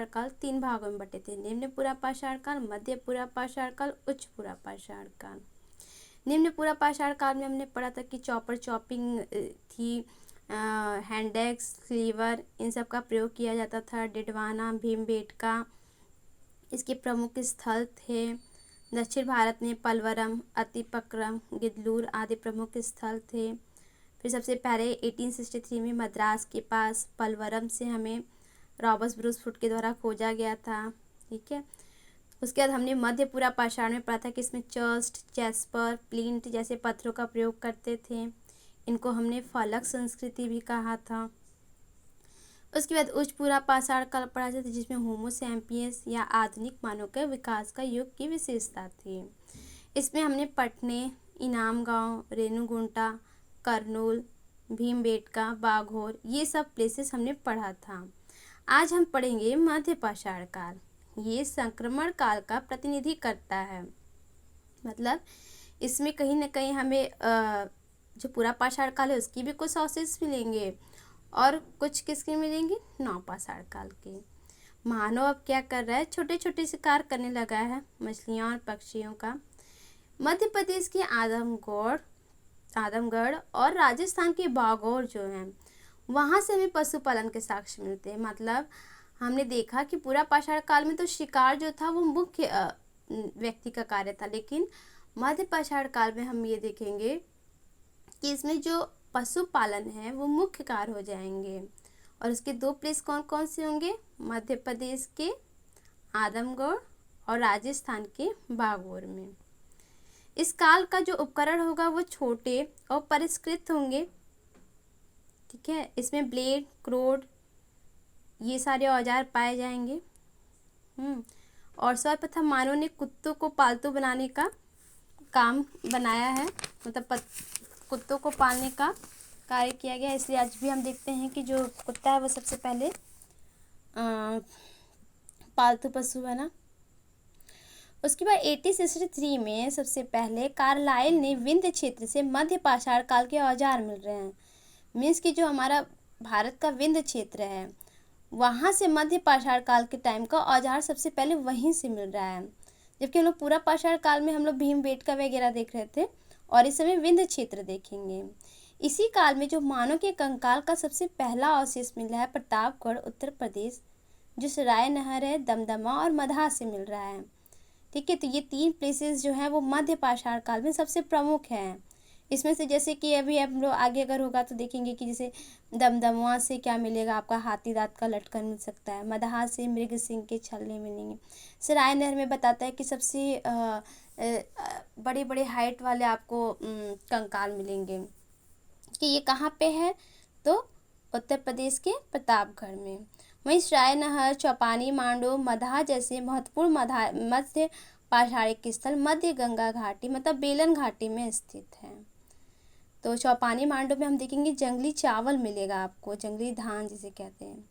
काल 3 भागों में बटे थे, निम्न पूरा पाषाण काल, मध्य पूरा पाषाण काल, उच्च पूरा पाषाण काल। निम्न पूरा पाषाण काल में हमने पढ़ा था कि चॉपर चॉपिंग थी, हैंड एक्स, क्लीवर, इन सब का प्रयोग किया जाता था। डिडवाना, भीमबेटका इसके प्रमुख स्थल थे। दक्षिण भारत में पलवरम, अतिपक्रम, गिदलूर आदि प्रमुख स्थल थे। फिर सबसे पहले 1863 में मद्रास के पास पलवरम से हमें रॉबर्ट ब्रूस फुट के द्वारा खोजा गया था। ठीक है, उसके बाद हमने मध्य पूरा पाषाण में पढ़ा था कि इसमें चस्ट, जैस्पर, प्लिंट जैसे पत्थरों का प्रयोग करते थे। इनको हमने फलक संस्कृति भी कहा था। उसके बाद उच्च पूरा पाषाण काल पढ़ा जाता है जिसमें होमो सैपियंस या आधुनिक मानव के विकास का युग की विशेषता थी। इसमें हमने पटने, इनाम गांव, रेणुगुंटा, करनूल, भीमबेटका, बाघोर ये सब प्लेसेस हमने पढ़ा था। आज हम पढ़ेंगे मध्य पाषाण काल। ये संक्रमण काल का प्रतिनिधि करता है, मतलब इसमें कहीं ना कहीं हमें जो पूरा पाषाण काल है उसकी भी कुछ अवशेष मिलेंगे और कुछ किसके मिलेंगे, नव पाषाण काल के। मानव अब क्या कर रहा है, छोटे छोटे शिकार करने लगा है मछलियों और पक्षियों का। मध्य प्रदेश के आदमगढ़ और राजस्थान के बागौर जो हैं वहाँ से हमें पशुपालन के साक्ष्य मिलते हैं। मतलब हमने देखा कि पूरा पाषाण काल में तो शिकार जो था वो मुख्य व्यक्ति का कार्य था, लेकिन मध्य पाषाण काल में हम ये देखेंगे कि इसमें जो पशुपालन है वो मुख्य कार्य हो जाएंगे। और उसके दो प्लेस कौन कौन से होंगे, मध्य प्रदेश के आदमगढ़ और राजस्थान के बागौर में। इस काल का जो उपकरण होगा वो छोटे और परिष्कृत होंगे। ठीक है, इसमें ब्लेड, क्रोड ये सारे औजार पाए जाएंगे। और सर्वप्रथम मानव ने कुत्तों को पालतू बनाने का काम बनाया है, मतलब कुत्तों को पालने का कार्य किया गया। इसलिए आज भी हम देखते हैं कि जो कुत्ता है वो सबसे पहले पालतू पशु है ना। उसके बाद 1863 में सबसे पहले कार्लाइल ने विंध्य क्षेत्र से मध्य पाषाण काल के औजार मिल रहे हैं। मीन्स कि जो हमारा भारत का विंध्य क्षेत्र है वहाँ से मध्य पाषाण काल के टाइम का औजार सबसे पहले वहीं से मिल रहा है। जबकि हम लोग पूरा पाषाण काल में हम लोग भीमबेटका वगैरह देख रहे थे और इस समय विंध्य क्षेत्र देखेंगे। इसी काल में जो मानव के कंकाल का सबसे पहला अवशेष मिल रहा है प्रतापगढ़ उत्तर प्रदेश, जो सराय नहर है, दमदमा और मदहा से मिल रहा है। ठीक है, तो ये 3 प्लेसेस जो हैं वो मध्य पाषाण काल में सबसे प्रमुख हैं। इसमें से जैसे कि अभी हम लोग आगे अगर होगा तो देखेंगे कि जैसे दमदमा से क्या मिलेगा, आपका हाथी दांत का लटकन मिल सकता है, मदहा से मृग सिंह के छल्ले मिलेंगे। सराय नहर में बताता है कि सबसे बड़े बड़े हाइट वाले आपको कंकाल मिलेंगे कि ये कहाँ पे है, तो उत्तर प्रदेश के प्रतापगढ़ में। वहीं सराय नहर, चौपानी, मांडो, मदहा जैसे महत्वपूर्ण मध्य पाषाणिक स्थल मध्य गंगा घाटी मतलब बेलन घाटी में स्थित है। तो चौपानी मांडो में हम देखेंगे जंगली चावल मिलेगा आपको, जंगली धान जिसे कहते हैं।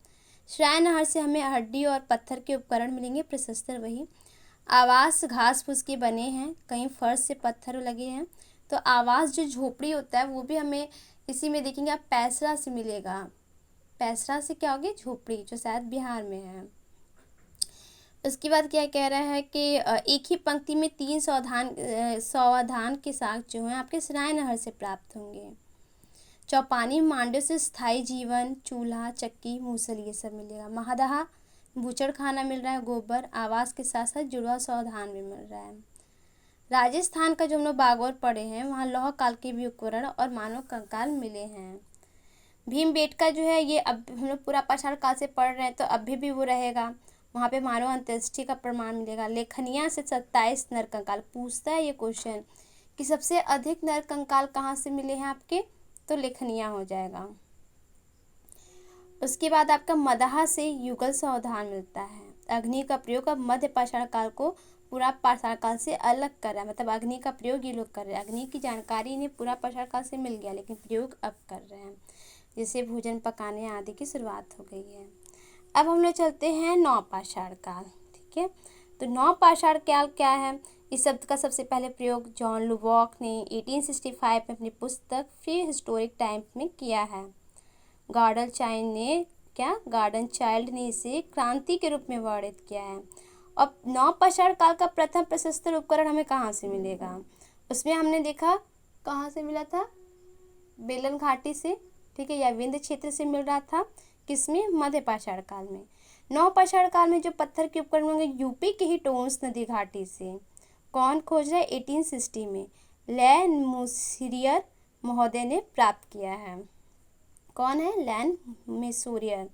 सराय नहर से हमें हड्डी और पत्थर के उपकरण मिलेंगे, प्रशस्तर वही। आवास घास फूस के बने हैं, कहीं फर्श से पत्थर लगे हैं। तो आवास जो झोपड़ी होता है वो भी हमें इसी में देखेंगे आप पैसरा से मिलेगा। पैसरा से क्या होगी, झोपड़ी, जो शायद बिहार में है। उसके बाद क्या कह रहा है कि एक ही पंक्ति में 3 सावधान के साथ जो है आपके सराय नहर से प्राप्त होंगे। चौपानी मांडे से स्थायी जीवन, चूल्हा, चक्की, मूसल ये सब मिलेगा। महदहा बूचड़ खाना मिल रहा है, गोबर, आवास के साथ साथ जुड़वा सावधान भी मिल रहा है। राजस्थान का जो हम लोग बागौर पढ़े हैं वहाँ लौह काल के भी उपकरण और मानव कंकाल मिले हैं। भीमबेटका जो है ये अब हम लोग पूरा पाषाण काल से पढ़ रहे हैं तो अभी भी वो रहेगा। वहाँ पे मानव अंत्येष्टि का प्रमाण मिलेगा। लेखनिया से 27 नरकंकाल पूछता है ये क्वेश्चन कि सबसे अधिक नरकंकाल कहाँ से मिले हैं आपके, तो लेखनिया हो जाएगा। उसके बाद आपका मदहा से युगल सावधान मिलता है। अग्नि का प्रयोग अब मध्य पाषाण काल को पूरा पाषाण काल से अलग कर रहा है, मतलब अग्नि का प्रयोग ये लोग कर रहे हैं। अग्नि की जानकारी इन्हें पूरा पाषाण काल से मिल गया लेकिन प्रयोग अब कर रहे हैं, जिससे भोजन पकाने आदि की शुरुआत हो गई है। अब हम लोग चलते हैं नव पाषाण काल। ठीक है, तो नव पाषाण काल क्या है, इस शब्द का सबसे पहले प्रयोग जॉन लुबॉक ने 1865 में अपनी पुस्तक प्री हिस्टोरिक टाइम्स में किया है। गॉर्डल चाइन ने क्या गार्डन चाइल्ड ने इसे क्रांति के रूप में वर्णित किया है। अब नवपाषाण काल का प्रथम प्रशस्तर उपकरण हमें कहाँ से मिलेगा, उसमें हमने देखा कहाँ से मिला था, बेलन घाटी से, ठीक है, या विंध्य क्षेत्र से मिल रहा था, किसमें, मध्य पाषाण काल में। नवपाषाण काल में जो पत्थर के उपकरण होंगे यूपी के ही टोंस नदी घाटी से। कौन खोज रहा है, 1860 में लैन मूसिरियर महोदय ने प्राप्त किया है। कौन है, लैन मूसिरियर।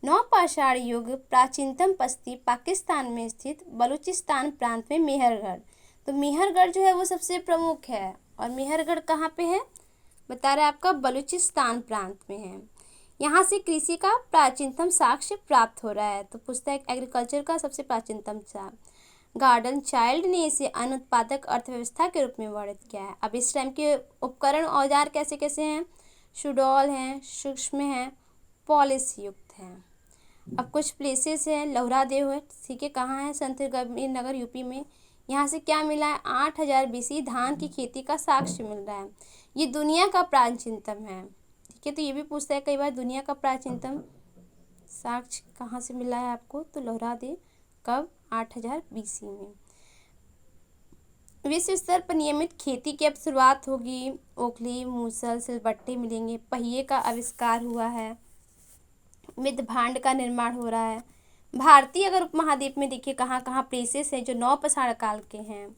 नवपाषाण युग प्राचीनतम बस्ती पाकिस्तान में स्थित बलूचिस्तान प्रांत में मेहरगढ़। तो मेहरगढ़ जो है वो सबसे प्रमुख है, और मेहरगढ़ कहाँ पे है, बता रहे आपका बलूचिस्तान प्रांत में है। यहाँ से कृषि का प्राचीनतम साक्ष्य प्राप्त हो रहा है। तो पूछता है एग्रीकल्चर का सबसे प्राचीनतम साक्ष्य। गार्डन चाइल्ड ने इसे अनुत्पादक अर्थव्यवस्था के रूप में वर्णित किया है। अब इस टाइम के उपकरण औजार कैसे कैसे हैं, सुडौल हैं, सूक्ष्म हैं, पॉलिश युक्त हैं। अब कुछ प्लेसेस हैं, लोहरादेव है, ठीक है, कहाँ है, संत कबीर नगर यूपी में। यहाँ से क्या मिला है, 8000 BC धान की खेती का साक्ष्य मिल रहा है। ये दुनिया का प्राचीनतम है, ठीक है। तो ये भी पूछता है कई बार, दुनिया का प्राचीनतम साक्ष्य कहाँ से मिला है आपको, तो लोहरादेव, कब, 8000 BC में। विश्व स्तर पर नियमित खेती की अब शुरुआत होगी। ओखली, मूसल, सिलबट्टे मिलेंगे। पहिए का आविष्कार हुआ है। मित्र भांड का निर्माण हो रहा है। भारतीय अगर उपमहाद्वीप में देखिए कहाँ कहाँ प्लेसेस हैं जो नवपाषाण काल के हैं,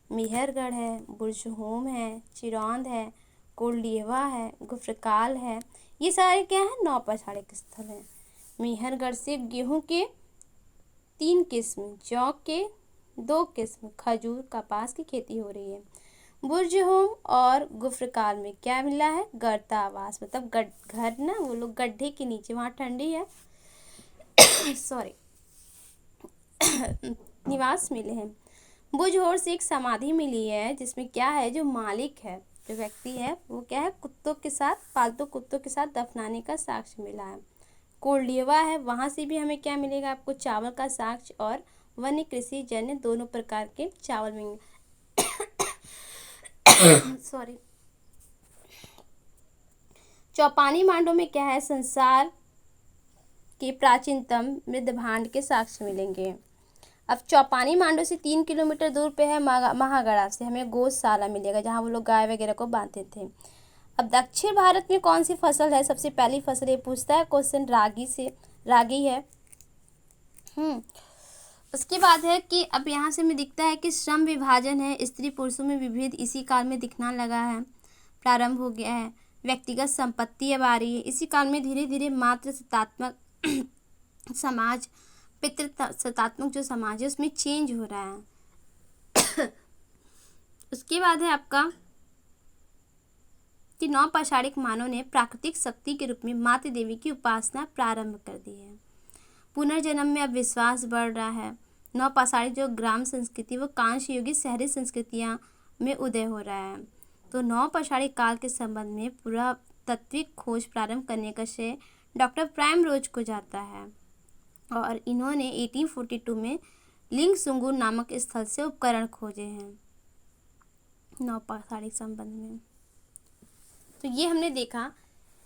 मेहरगढ़ है, बुरजहोम है, चिरौंद है, कोल्डिवा है, गुफ्रकाल है, ये सारे क्या हैं, नवपाषाणिक स्थल हैं। मेहरगढ़ से गेहूं के 3 किस्म, जौ के 2 किस्म, खजूर, कपास की खेती हो रही है। बुरजहोम और गुफ्रकाल में क्या मिला है, गर्ता आवास, मतलब घर ना, वो लोग गड्ढे के नीचे, वहाँ ठंडी है सॉरी निवास मिले हैं। बुझहोर से एक समाधि मिली है जिसमें क्या है, जो मालिक है, जो व्यक्ति है, वो क्या है, कुत्तों के साथ, पालतू कुत्तों के साथ दफनाने का साक्ष्य मिला है। कोल्डिवा है, वहाँ से भी हमें क्या मिलेगा आपको, चावल का साक्ष्य और वन्य कृषि जन्य दोनों प्रकार के चावल मिलेंगे सॉरी। चौपानी मांडो में क्या है, संसार के प्राचीनतम मृद भांड के साक्ष्य मिलेंगे। अब चौपानी मांडो से 3 किलोमीटर दूर पे है महागढ़ा से हमें गौशाला मिलेगा, जहाँ वो लोग गाय वगैरह को बांधते थे। अब दक्षिण भारत में कौन सी फसल है, सबसे पहली फसल ये पूछता है क्वेश्चन, रागी से, रागी है। उसके बाद है कि अब यहाँ से हमें दिखता है कि श्रम विभाजन है, स्त्री पुरुषों में विभेद इसी काल में दिखना लगा है, प्रारंभ हो गया है। व्यक्तिगत संपत्ति अब आ रही है इसी काल में, धीरे धीरे मातृ सत्तात्मक समाज, पितृ सत्तात्मक जो समाज है उसमें चेंज हो रहा है। उसके बाद है आपका कि नवपाषाणिक मानव ने प्राकृतिक शक्ति के रूप में मातृ देवी की उपासना प्रारंभ कर दी है। पुनर्जन्म में अब विश्वास बढ़ रहा है। नवपाषाणिक जो ग्राम संस्कृति वो कांस्य युगी शहरी संस्कृतियाँ में उदय हो रहा है। तो नवपाषाणिक काल के संबंध में पुरातात्विक खोज प्रारंभ करने का श्रेय डॉक्टर प्राइमरोज को जाता है, और इन्होंने 1842 में लिंगसुंगुर नामक स्थल से उपकरण खोजे हैं नवपाषाणिक संबंध में। तो ये हमने देखा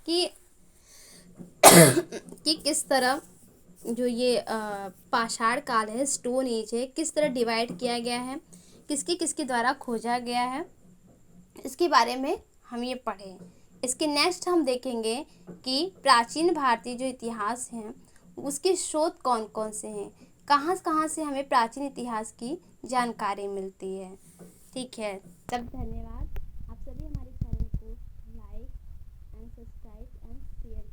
कि किस तरह जो ये पाषाण काल है, स्टोन एज है, किस तरह डिवाइड किया गया है, किसके किसके द्वारा खोजा गया है, इसके बारे में हम ये पढ़े। इसके नेक्स्ट हम देखेंगे कि प्राचीन भारतीय जो इतिहास हैं उसके स्रोत कौन कौन से हैं, कहाँ से हमें प्राचीन इतिहास की जानकारी मिलती है। ठीक है, तब धन्यवाद। आप सभी हमारे चैनल को like and subscribe and share